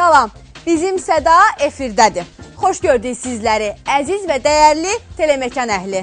Salam, bizim Səda efirdədir. Xoş gördük sizləri, əziz və dəyərli telemekan əhli.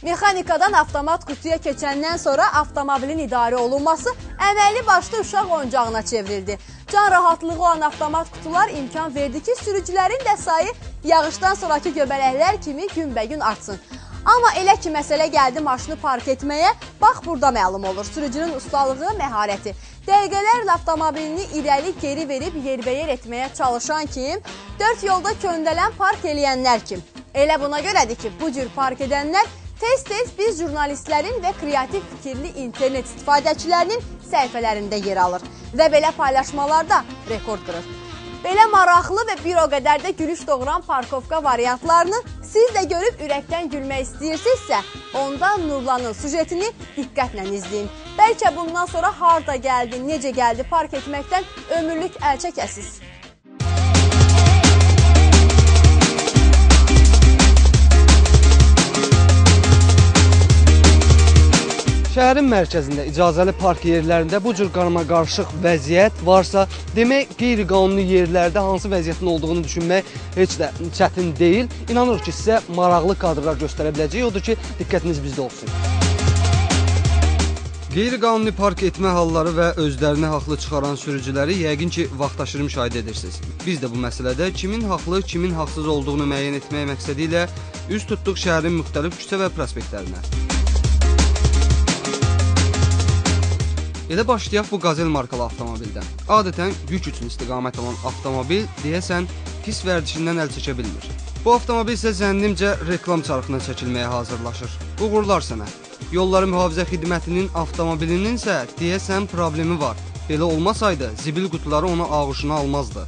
Mexanikadan avtomat qutuya keçəndən sonra avtomobilin idarə olunması əməlli başlı uşaq oyuncağına çevrildi. Can rahatlığı olan avtomat qutular imkan verdi ki, sürücülərin də sayı yağışdan sonraki göbələklər kimi günbəgün artsın. Amma elə ki, məsələ gəldi maşını park etməyə, bax burada məlum olur. Sürücünün ustalığı, məharəti. Dəqiqələrlə avtomobilini irəli geri verib yerbəyer etməyə çalışan kim, dörd yolda köndələn park eləyənlər kim. Elə buna görədir ki, bu cür park edənlər tez-tez biz jurnalistlərin və kreativ fikirli internet istifadəçilərinin səhifələrində yer alır və belə paylaşmalarda rekord qırır. Belə maraqlı və bir o qədər də gülüş doğuran parkovka variantlarını siz də görüb ürəkdən gülmək istəyirsinizsə, onda Nurlanın sujetini diqqətlə izləyin. Bəlkə bundan sonra harda gəldi, necə gəldi park etməkdən ömürlük əl çəkəsiz. Şəhərin mərkəzində icazəli park yerlərində bu cür qarmaqarışıq vəziyyət varsa, demək qeyri-qanuni yerlərdə hansı vəziyyətin olduğunu düşünmək heç də çətin deyil. İnanırıq ki, sizə maraqlı kadrlar göstərə biləcək, odur ki, diqqətiniz bizdə olsun. Qeyri-qanuni park etmə halları və özlərini haqlı çıxaran sürücüləri yəqin ki, vaxtaşırı müşahidə edirsiniz. Biz də bu məsələdə kimin haqlı, kimin haqsız olduğunu müəyyən etmək məqsədi ilə üz tutduq şəhərin müxtəlif küçə və prospektlərinə. Elə başlayaq bu Qazel markalı avtomobildən. Adətən yük üçün istiqamət olan avtomobil deyəsən pis vərdişindən əl çəkə bilmir. Bu avtomobil isə zənnimcə reklam çarxına çəkilməyə hazırlaşır. Uğurlar sənə. Yolları mühafizə xidmətinin avtomobilinin isə deyəsən problemi var. Belə olmasaydı zibil qutuları onu ağuşuna almazdı.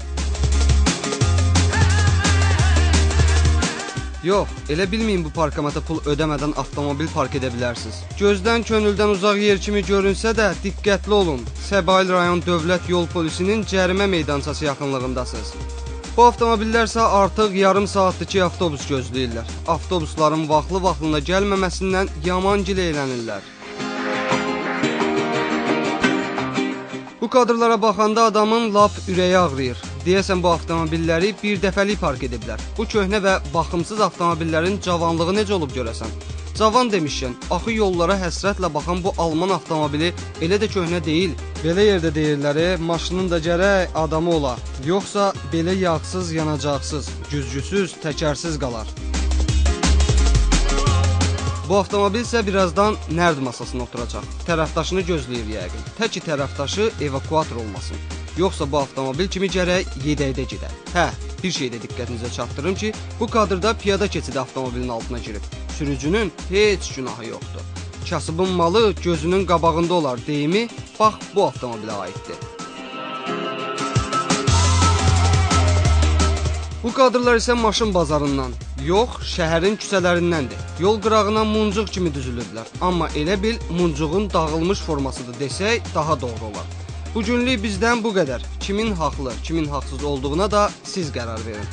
Yox, elə bilməyin bu parkamata pul ödəmədən avtomobil park edə bilərsiniz. Gözdən könüldən uzaq yer kimi görünsə də diqqətli olun. Səbail rayon dövlət yol polisinin cərimə meydançası yaxınlığındasınız. Bu avtomobillər isə artıq yarım saatdır ki, avtobus gözləyirlər. Avtobusların vaxtlı-vaxtında gəlməməsindən yaman gileylənirlər. Bu kadrlara baxanda adamın lap ürəyi ağrıyır. Deyəsən bu avtomobilləri bir dəfəlik park ediblər. Bu köhnə və baxımsız avtomobillerin cavanlığı necə olub görəsən? Cavan demişkən, axı yollara həsrətlə baxan bu Alman avtomobili elə də köhnə deyil. Belə yerdə deyirləri, maşının da gərək adamı ola. Yoxsa belə yağsız, yanacaqsız, güzgüsüz, təkərsiz qalar. Bu avtomobil isə birazdan nərd masasına oturacaq. Tərəfdaşını gözləyir yəqin. Tək ki tərəfdaşı evakuator olmasın. Yoxsa bu avtomobil kimi gərək yedəkdə gedər. Hə, bir şey də diqqətinizə çatdırım ki, bu kadrda piyada keçidi avtomobilin altına girib. Sürücünün heç günahı yoxdur. Kasıbın malı gözünün qabağında olar deyimi, bax bu avtomobilə aiddir. Bu kadrlar isə maşın bazarından, yox, şəhərin küçələrindəndir. Yol qırağına muncuq kimi düzülüblər. Amma elə bil muncuğun dağılmış formasıdır desək, daha doğru olar. Bugünlük bizdən bu qədər. Kimin haqlı, kimin haqsız olduğuna da siz qərar verin.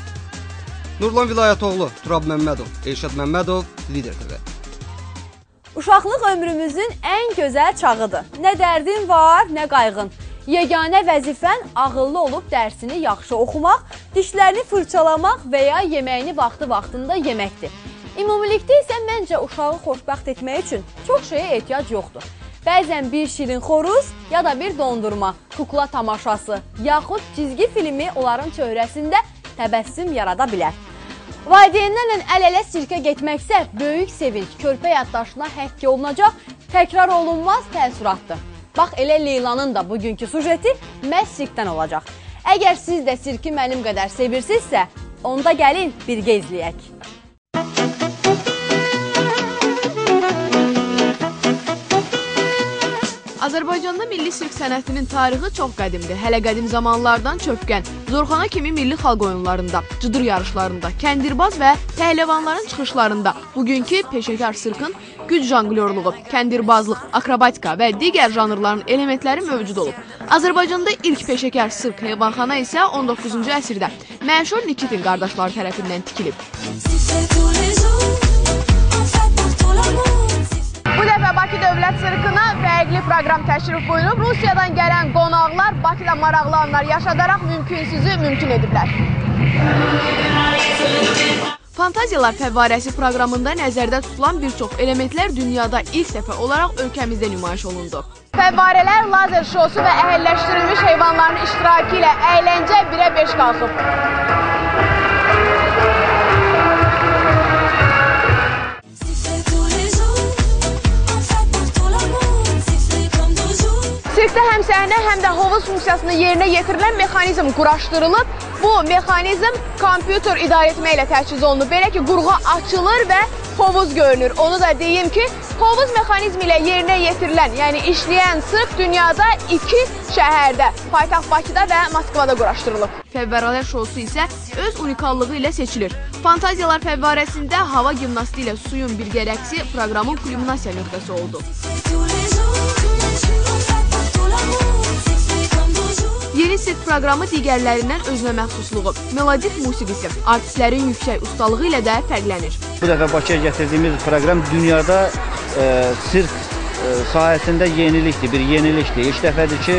Nurlan Vilayətoğlu, Turab Məmmədov, Elşad Məmmədov, Lider TV. Uşaqlıq ömrümüzün ən gözəl çağıdır. Nə dərdin var, nə qayğın. Yeganə vəzifən ağıllı olub dərsini yaxşı oxumaq, dişlərini fırçalamaq və ya yeməyini vaxtında yeməkdir. Ümumilikdə isə məncə uşağı xoşbəxt etmək üçün çox şeyə ehtiyac yoxdur. Bəzən bir şirin xoruz ya da bir dondurma, kukla tamaşası, yaxud çizgi filmi onların çöhrəsində təbəssüm yarada bilər. Valideynlərlə əl-ələ sirkə getməksə böyük sevinç, körpə yaddaşına həkk olunacaq, təkrar olunmaz təəssüratdır. Bax, elə Leylanın da bugünkü sujeti məhz sirkdən olacaq. Əgər siz də sirki mənim qədər sevirsinizsə, onda gəlin birgə izləyək. Azərbaycanda milli sirk sənətinin tarixi çox qədimdir. Hələ qədim zamanlardan çöpkən, zorxana kimi milli xalq oyunlarında, cıdır yarışlarında, kəndirbaz və pəhləvanların çıxışlarında bugünkü peşəkar sirkin güc janglyorluğu, kəndirbazlıq, akrobatika və digər janrların elementləri mövcud olub. Azərbaycanda ilk peşəkar sirk heyvanxana isə 19-cu əsrdə məşhur Nikitin qardaşları tərəfindən tikilib. Bu dəfə Bakı Dövlət Sirkına fərqli proqram təşrif buyurub. Rusiyadan gələn qonaqlar Bakıda maraqlı anlar yaşadaraq mümkünsüzü mümkün ediblər. Fantaziyalar fəvvarəsi proqramında nəzərdə tutulan bir çox elementlər dünyada ilk dəfə olaraq ölkəmizdə nümayiş olundu. Fəvvarələr, lazer şousu və əhəlləşdirilmiş heyvanların iştirakı ilə əyləncə 1-ə 5 qalxıb. Sirkdə həm səhnə, həm də hovuz funksiyasını yerinə yetirilən mexanizm quraşdırılıb. Bu mexanizm kompüter idarə etmə ilə təchiz olunub. Belə ki, qurğu açılır və hovuz görünür. Onu da deyim ki, hovuz mexanizmi ilə yerinə yetirilən, yəni işləyən sirk dünyada 2 şəhərdə, paytaxt Bakıda və Moskvada quraşdırılıb. Fəvvarələr şousu isə öz unikallığı ilə seçilir. Fantaziyalar fəvvarəsində hava gimnastı ilə suyun birgə rəqsi proqramın kulminasiya nöqtəsi oldu. Yeni sirk proqramı digərlərindən özünə məxsusluğu, melodik musiqisi, artistlərin yüksək ustalığı ilə də fərqlənir. Bu dəfə Bakıya gətirdiyimiz proqram dünyada sirk sahəsində yenilikdir, bir yenilikdir. İlk dəfədir ki,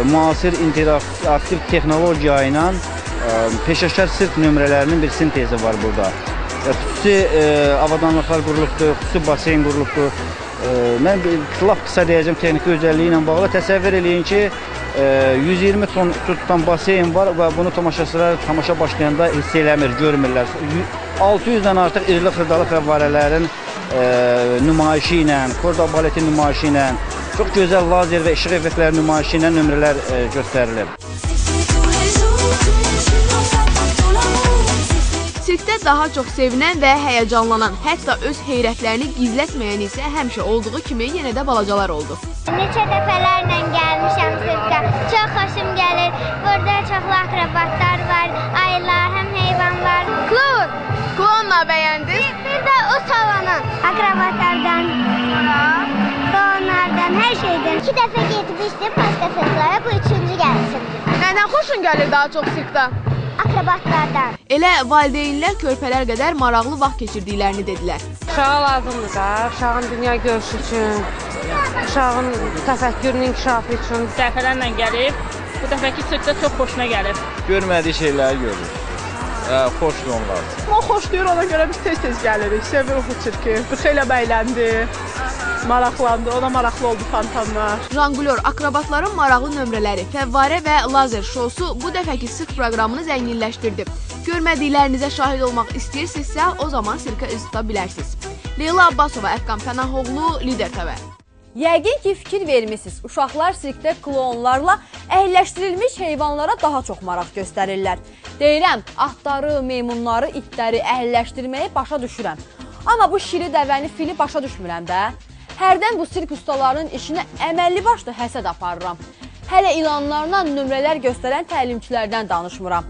müasir interaktiv texnologiya ilə peşəkar sirk nömrələrinin bir sintezi var burada. Xüsusi avadanlıqlar qurulubdur, xüsusi baseyn qurulubdur. Mən lap qısa deyəcəm texniki özəlliyi ilə bağlı. Təsəvvür eləyin ki, 120 ton su tutan baseyn var və bunu tamaşaçılar tamaşa başlayanda hiss eləmir, görmürlər. 600-dən artıq irili xırdalı fəvvarələrin nümayişi ilə, korda baleti nümayişi ilə, çox gözəl lazer və işıq effektləri nümayişi ilə nömrələr göstərilir. Sirkdə daha çox sevinən və həyəcanlanan, hətta öz heyrətlərini gizlətməyən isə həmişə olduğu kimi yenə də balacalar oldu. Neçə dəfələrlə gəlmişəm sirkə, çox xoşum gəlir. Burada çoxlu akrobatlar var, ayılar, həm heyvanlar. Klonla bəyəndiniz? Bir də o salonun akrobatlardan, klonlardan, hər şeydən. 2 dəfə getmişdim başqa sirklara, bu 3-cü gəlişimdir. Nədən xoşun gəlir daha çox sirkdə? Akrobatlardan. Elə valideynlər körpələr qədər maraqlı vaxt keçirdiklərini dedilər. Uşağa lazımdır da, uşağın dünya görüşü üçün, uşağın təfəkkürünün inkişafı üçün. Dəfələrlə gəlib, bu dəfəki sirkdə çox xoşuna gəlib. Görmədiyi şeyləri görür. Xoşdur onlar. O xoşlayır, ona görə biz tez-tez gəlirik. Sevirik bu sirki. Bu xeylə bəyləndi, maraqlandı, ona maraqlı oldu fantanlar. Janglyor, akrobatların maraqlı nömrələri, fəvvarə və lazer şousu bu dəfəki sirk proqramını zənginləşdirdi. Görmədiklərinizə şahid olmaq istəyirsinizsə, o zaman sirkə üz tuta bilərsiniz. Leyla Abbasova, Əfqan Pənahoğlu, Lider TV. Yəqin ki, fikir vermişsiniz. Uşaqlar sirkdə klonlarla əhəlləşdirilmiş heyvanlara daha çox maraq göstərirlər. Deyirəm, atları, meymunları, itləri əhəlləşdirməyi başa düşürəm. Amma bu şiri dəvəni fili başa düşmürəm də. Hərdən bu sirk ustalarının işinə əməlli başlı həsəd aparıram. Hələ ilanlarla nömrələr göstərən təlimçilərdən danışmıram.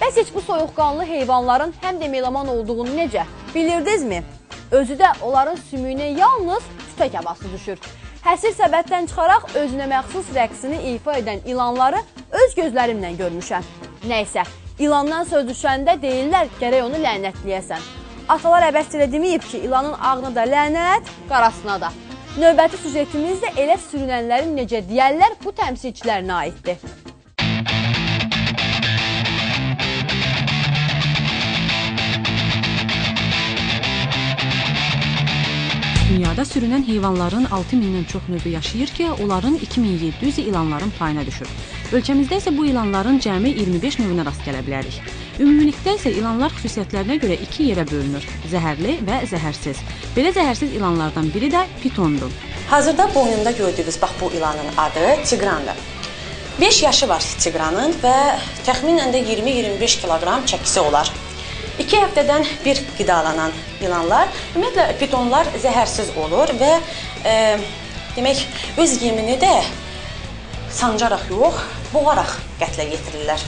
Bəs heç bu soyuqqanlı heyvanların həm də melaman olduğunu necə? Bilirdinizmi? Özü də onların sümüyünə yalnız tütək havası düşür. Həsir səbətdən çıxaraq özünə məxsus rəqsini ifa edən ilanları öz gözlərimlə görmüşəm. Nəysə, ilandan söz düşəndə deyirlər, gərək onu lənətləyəsən. Atalar əbəs elə deməyib ki, ilanın ağına da lənət, qarasına da. Növbəti süjetimiz də elə sürünənlərin necə deyərlər bu təmsilçilərinə aiddir. Dünyada sürünən heyvanların 6000-dən çox növü yaşayır ki, onların 2700-i ilanların payına düşür. Ölkəmizdə isə bu ilanların cəmi 25 növünə rast gələ bilərik. Ümumilikdə isə ilanlar xüsusiyyətlərinə görə 2 yerə bölünür: zəhərli və zəhərsiz. Belə zəhərsiz ilanlardan biri də pitondur. Hazırda boynunda gördüyünüz bax bu ilanın adı tigrandır. 5 yaşı var tigranın və təxminən də 20-25 kiloqram çəkisi olar. 2 həftədən bir qidalanan ilanlar, ümumiyyətlə pitonlar zəhərsiz olur və demək öz yemini də sancaraq yox, boğaraq qətlə yetirirlər.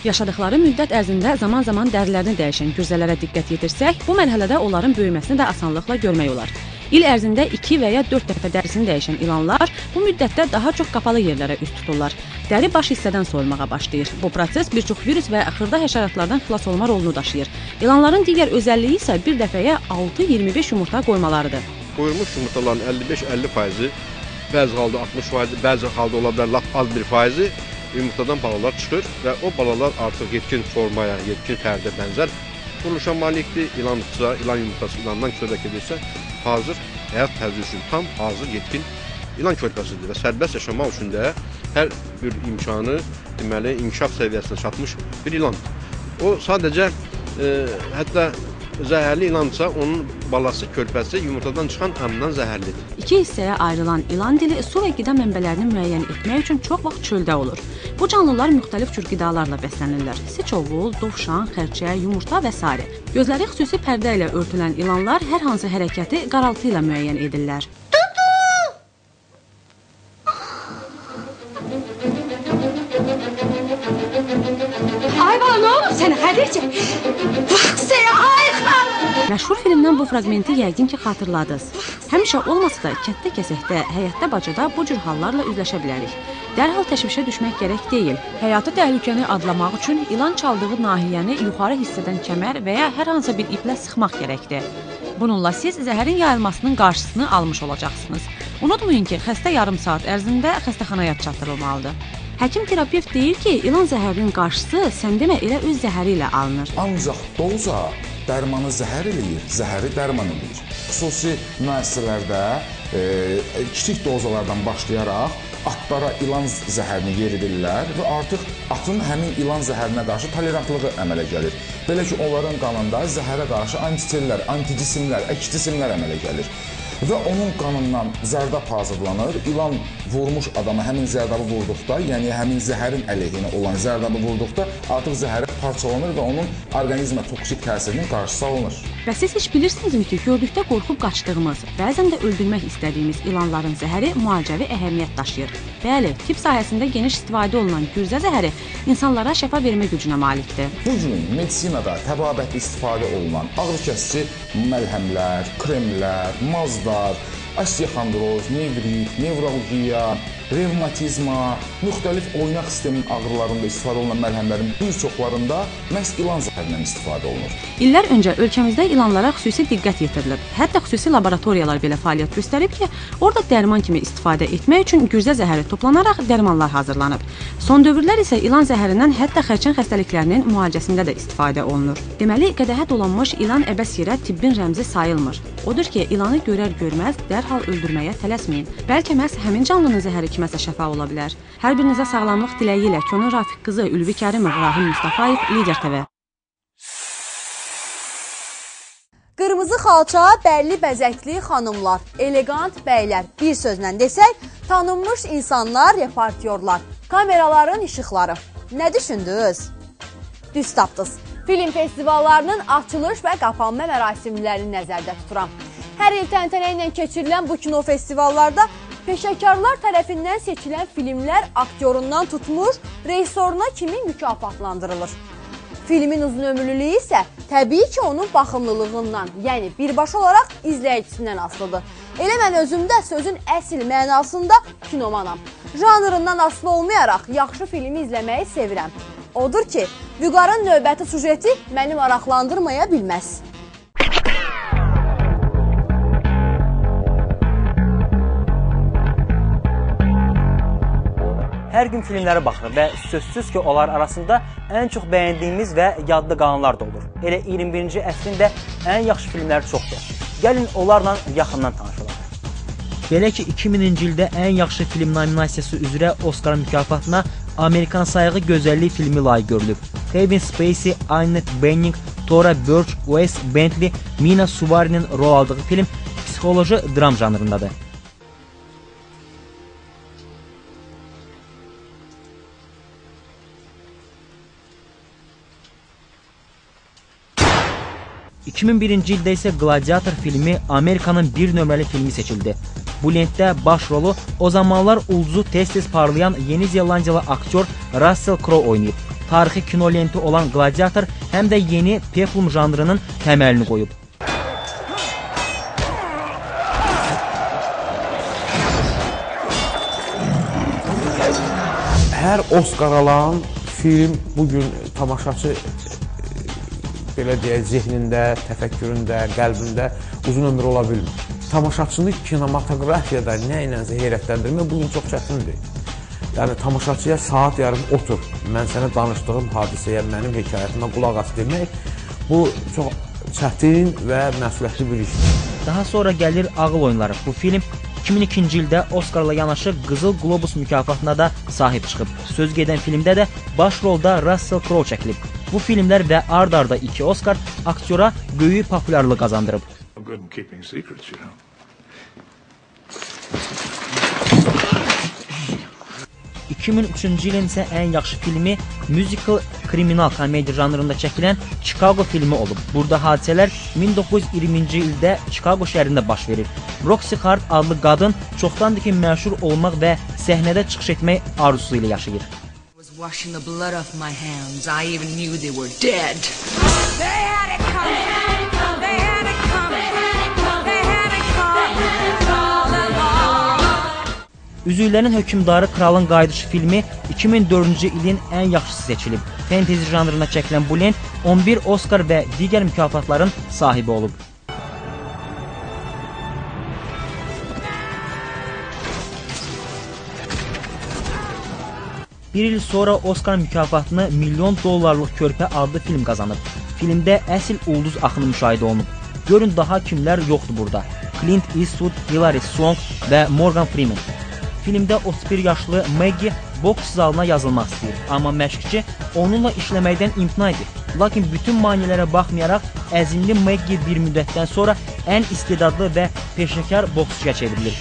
Yaşadıkları müddət ərzində zaman-zaman dərilərini dəyişən gürzələrə diqqət yetirsək, bu mərhələdə onların böyüməsini də asanlıqla görmək olar. İl ərzində 2 və ya 4 dəfə dərisini dəyişən ilanlar bu müddətdə daha çox qapalı yerlərə üst tuturlar. Dəri baş hissədən soyulmağa başlayır. Bu proses bir çox virus və xırda həşəratlardan xilas olma rolunu daşıyır. İlanların digər özəlliyi isə bir dəfəyə 6-25 yumurta qoymalarıdır. qoyulmuş yumurtaların 55-50%, bəzi halda 60%, bəzi halda ola bilər lap az bir faizi yumurtadan balalar çıxır və o balalar artıq yetkin formaya, yetkin fərdə bənzər quruluşa malikdir. İlan tutsa, ilan yumurtası ilandan söhbət edirsə, hazır həyat tərzi üçün tam hazır yetkin ilan körpəsidir və sərbəst yaşamaq üçün də hər bir imkanı, deməli, inkişaf səviyyəsinə çatmış bir ilandır. O sadəcə hətta zəhərli ilansa, onun balası, körpəsi yumurtadan çıxan əmdən zəhərlidir. İki hissəyə ayrılan ilan dili su və qida mənbələrini müəyyən etmək üçün çox vaxt çöldə olur. Bu canlılar müxtəlif cür qidalarla bəslənirlər. Siçovul, dovşan, xərçəy, yumurta və s. Gözləri xüsusi pərdə ilə örtülən ilanlar hər hansı hərəkəti qaraltı ilə müəyyən edirlər. Ay bana, nə olur sənə Xədicə? Məşhur filmdən bu fraqmenti yəqin ki, xatırladınız. Həmişə olmasa da kənddə kəsəkdə, həyətdə bacada bu cür hallarla üzləşə bilərik. Dərhal təşvişə düşmək gərək deyil. Həyatı təhlükəni adlamaq üçün ilan çaldığı nahiyəni yuxarı hissədən kəmər və ya hər hansı bir iplə sıxmaq gərəkdir. Bununla siz zəhərin yayılmasının qarşısını almış olacaqsınız. Unutmayın ki, xəstə yarım saat ərzində xəstəxanaya çatdırılmalıdır. Həkim terapevt deyir ki, ilan zəhərinin qarşısı sən demə elə öz zəhəri ilə alınır. Ancaq doza dərmanı zəhər eləyir, zəhəri dərman eləyir. Xüsusi müəssisələrdə kiçik dozalardan başlayaraq atlara ilan zəhərini yeridirlər və artıq atın həmin ilan zəhərinə qarşı tolerantlığı əmələ gəlir. Belə ki, onların qanında zəhərə qarşı antitellər, anticismlər, əksisimlər əmələ gəlir. Və onun qanından zərdab hazırlanır. İlan vurmuş adama həmin zərdabı vurduqda, yəni həmin zəhərin əleyhinə olan zərdabı vurduqda artıq zəhəri parçalanır və onun orqanizmə toksik təsirinin qarşısı alınır. Və siz heç bilirsinizmi ki, gördükdə qorxub qaçdığımız, bəzən də öldürmək istədiyimiz ilanların zəhəri müalicəvi əhəmiyyət daşıyır. Bəli, tibb sahəsində geniş istifadə olunan gürzə zəhəri insanlara şəfa vermə gücünə malikdir. Bu gün medisinada təbabətli istifadə olunan ağrıkəsici məlhəmlər, kremlər, mazlar, osteoxondroz, nevrit, nevralgiya, revmatizma, müxtəlif oynaq sisteminin ağrılarında istifadə olunan məlhəmlərin bir çoxlarında məhz ilan zəhərindən istifadə olunur. İllər öncə ölkəmizdə ilanlara xüsusi diqqət yetirilib. Hətta xüsusi laboratoriyalar belə fəaliyyət göstərib ki, orada dərman kimi istifadə etmək üçün gürzə zəhəri toplanaraq dərmanlar hazırlanıb. Son dövrlər isə ilan zəhərindən hətta xərçəng xəstəliklərinin müalicəsində də istifadə olunur. Deməli, qədəhə dolanmış ilan əbəs yerə tibbin rəmzi sayılmır. Odur ki, ilanı görər-görməz dərhal öldürməyə tələsməyin. Bəlkə məhz həmin canlının zəhəri kiməsə şəfa ola bilər. Hər birinizə sağlamlıq diləyi ilə Könül Rafiq qızı Ülvi Kərimov, Rahim Mustafayev, Lider TV. Qırmızı xalça, bərli bəzəkli xanımlar, elegant bəylər, bir sözlə desək, tanınmış insanlar, reportyorlar, kameraların işıqları. Nə düşündünüz? Düz tapdınız. Film festivallarının açılış və qapanma mərasimlərini nəzərdə tuturam. Hər il təntənə ilə keçirilən bu kino festivallarda peşəkarlar tərəfindən seçilən filmlər aktyorundan tutmuş, rejissoruna kimi mükafatlandırılır. Filmin uzunömürlülüyü isə təbii ki, onun baxımlılığından, yəni birbaşa olaraq izləyicisindən asılıdır. Elə mən özümdə sözün əsl mənasında kinomanam. Janrından asılı olmayaraq yaxşı filmi izləməyi sevirəm. Odur ki, Vüqarın növbəti sujeti məni maraqlandırmaya bilməz. Hər gün filmlərə baxırıq və sözsüz ki, onlar arasında ən çox bəyəndiyimiz və yadda qalanlar da olur. Elə 21-ci əsrin də ən yaxşı filmləri çoxdur. Gəlin onlarla yaxından tanışalım. Belə ki, 2000-ci ildə ən yaxşı film nominasiyası üzrə Oscar mükafatına Amerikan sayığı gözəllik filmi layiq görülüb. Kevin Spacey, Annette Bening, Thora Birch, Wes Bentley, Mina Suvarinin rol aldığı film psixoloji dram janrındadır. ...2001-ci ildə isə Gladiator filmi Amerikanın bir nömrəli filmi seçildi. Bu lentdə baş rolu o zamanlar ulduzu tez-tez parlayan Yeni Zelandiyalı aktyor Russell Crowe oynayıb. Tarixi kino lenti olan Gladiator həm də yeni peplum janrının təməlini qoyub. Hər Oscar alan film bugün tamaşaçı belə deyək, zehnində, təfəkküründə, qəlbində uzun ömür ola bilmir. tamaşaçını kinematografiyada nə ilənsə heyrətləndirmək bugün çox çətindir. Yəni, tamaşaçıya saat yarım otur, mən sənə danışdığım hadisəyə, mənim hekayətimə qulaq as demək, bu çox çətin və məsuliyyətli bir işdir. Daha sonra gəlir Ağıl Oyunları. Bu film 2002-ci ildə Oscarla yanaşı Qızıl Globus mükafatına da sahib çıxıb. Söz gedən filmdə də baş rolda Russell Crowe çəkilib. Bu filmlər və ard-arda 2 Oscar aktyora böyük populyarlıq qazandırıb. 2003-cü ilin isə ən yaxşı filmi musical kriminal komediya janrında çəkilən Chicago filmi olub. Burada hadisələr 1920-ci ildə Chicago şəhərində baş verir. Roxy Hart adlı qadın çoxdandır ki, məşhur olmaq və səhnədə çıxış etmək arzusu ilə yaşayır. Washing the blood off my hands. I even knew they were dead. They had it coming. They had it coming. They had it coming all along. Üzüklərin hökmdarı Kralın Qayıdışı filmi 2004-cü ilin ən yaxşısı seçilib. Fantezi janrına çəkilən bu lent 11 Oscar və digər mükafatların sahibi olub. Bir il sonra Oscar mükafatını $1 milyon Körpə adlı film qazanıb. Filmdə əsl ulduz axını müşahidə olunub. Görün daha kimlər yoxdur burada. Clint Eastwood, Hilary Swank və Morgan Freeman. Filmdə 31 yaşlı Maggie boks zalına yazılmaq istəyir, amma məşqçi onunla işləməkdən imtina edir. Lakin bütün maneələrə baxmayaraq, əzimli Maggie bir müddətdən sonra ən istedadlı və peşəkar boksçuya çevrilir.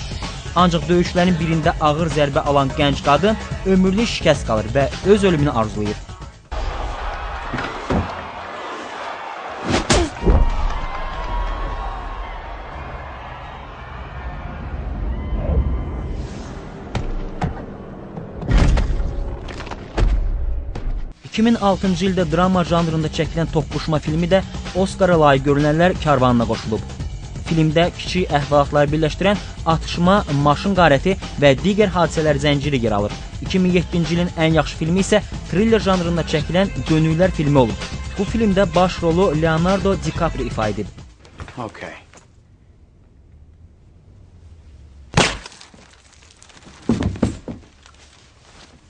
Ancaq döyüşlərin birində ağır zərbə alan gənc qadın ömürlük şikəst qalır və öz ölümünü arzulayır. ...2006-cı ildə drama janrında çəkilən Toqquşma filmi də Oscara layiq görülənlər karvanına qoşulub. Filmdə kiçik əhvalatları birləşdirən atışma, maşın qarəti və digər hadisələr zənciri yer alır. 2007-ci ilin ən yaxşı filmi isə thriller janrında çəkilən Dönüklər filmi olub. Bu filmdə baş rolu Leonardo DiCaprio ifa edib. Okay.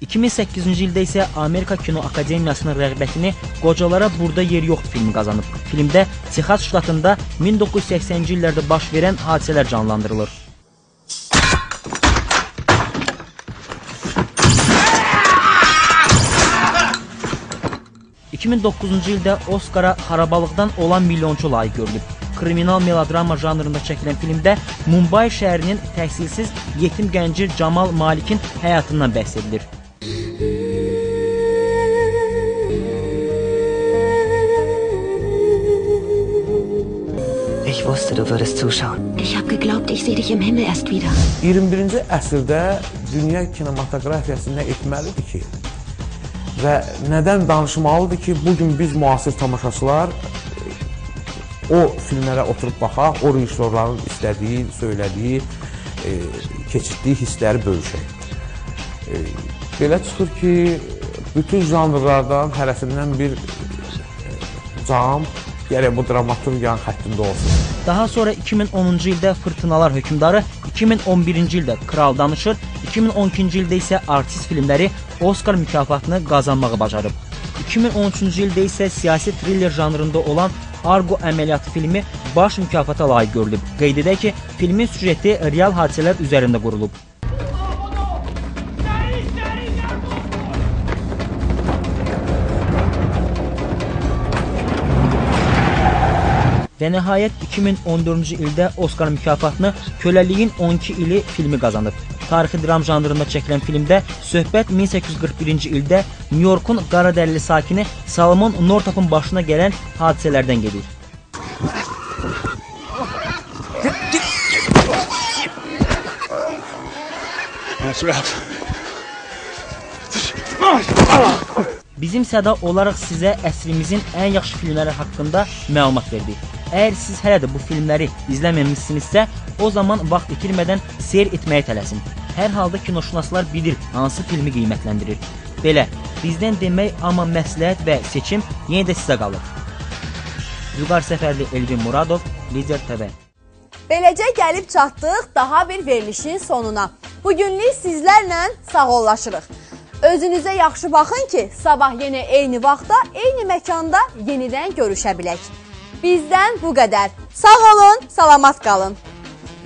...2008-ci ildə isə Amerika Kino Akademiyasının rəğbətini Qocalara Burada Yer Yoxdur filmi qazanıb. Filmdə Texas ştatında 1980-ci illərdə baş verən hadisələr canlandırılır. ...2009-cu ildə Oscara xarabalıqdan olan milyonçu layiq görülüb. Kriminal melodrama janrında çəkilən filmdə Mumbai şəhərinin təhsilsiz yetim gənci Camal Malikin həyatından bəhs edilir. Ich wusste, du würdest zuschauen. Ich habe geglaubt, ich sehe dich im Himmel erst wieder. 21-ci əsrdə dünya kinematografiyası nə etməlidir ki? Və nədən danışmalıdır ki, bugün biz müasir tamaşaçılar o filmlərə oturub baxaq, o rejissorların istədiyi, söylədiyi, keçirdiyi hissləri bölüşək. Belə çıxır ki, bütün janrlardan hərəsindən bir cam, gərək bu dramaturgiyanın xəttində olsun. Daha sonra 2010-cu ildə Fırtınalar Hökmdarı, 2011-ci ildə Kral Danışır, 2012-ci ildə isə Artist filmləri Oscar mükafatını qazanmağı bacarıb. 2013-cü ildə isə siyasi thriller janrında olan Argo əməliyyatı filmi baş mükafata layiq görülüb. Qeyd edək ki, filmin süjeti real hadisələr üzərində qurulub. Və nəhayət 2014-cü ildə Oscar mükafatını Köləliyin 12 ili filmi qazanıb. Tarixi dram janrında çəkilən filmdə söhbət 1841-ci ildə New Yorkun qaradərili sakini Salomon Northup'un başına gələn hadisələrdən gedir. Bizim səda olaraq sizə əsrimizin ən yaxşı filmləri haqqında məlumat verdik. Əgər siz hələ də bu filmləri izləməmişsinizsə, o zaman vaxt itirmədən seyr etməyə tələsin. Hər halda kinoşünaslar bilir hansı filmi qiymətləndirir. Belə, bizdən demək, amma məsləhət və seçim yenə də sizə qalır. Vüqar Səfərli, Elvin Muradov, Lider TV. Beləcə gəlib çatdıq daha bir verilişin sonuna. Bugünlük sizlərlə sağollaşırıq. Özünüzə yaxşı baxın ki, sabah yenə eyni vaxtda, eyni məkanda yenidən görüşə bilək. Bizdən bu qədər. Sağ olun, salamat qalın.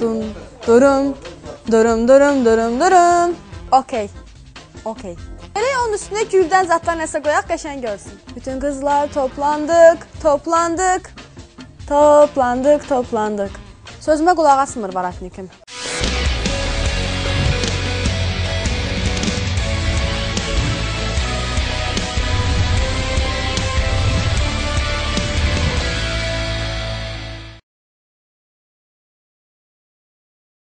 Dun, durum, durum, durum, durum, durum. Okey, okey. Elə onun üstünə güldən zatlar nəsə qoyaq, qəşəng görsün. Bütün qızlar toplandıq, toplandıq, toplandıq, toplandıq. Sözümə qulaq asmır Baratnikim.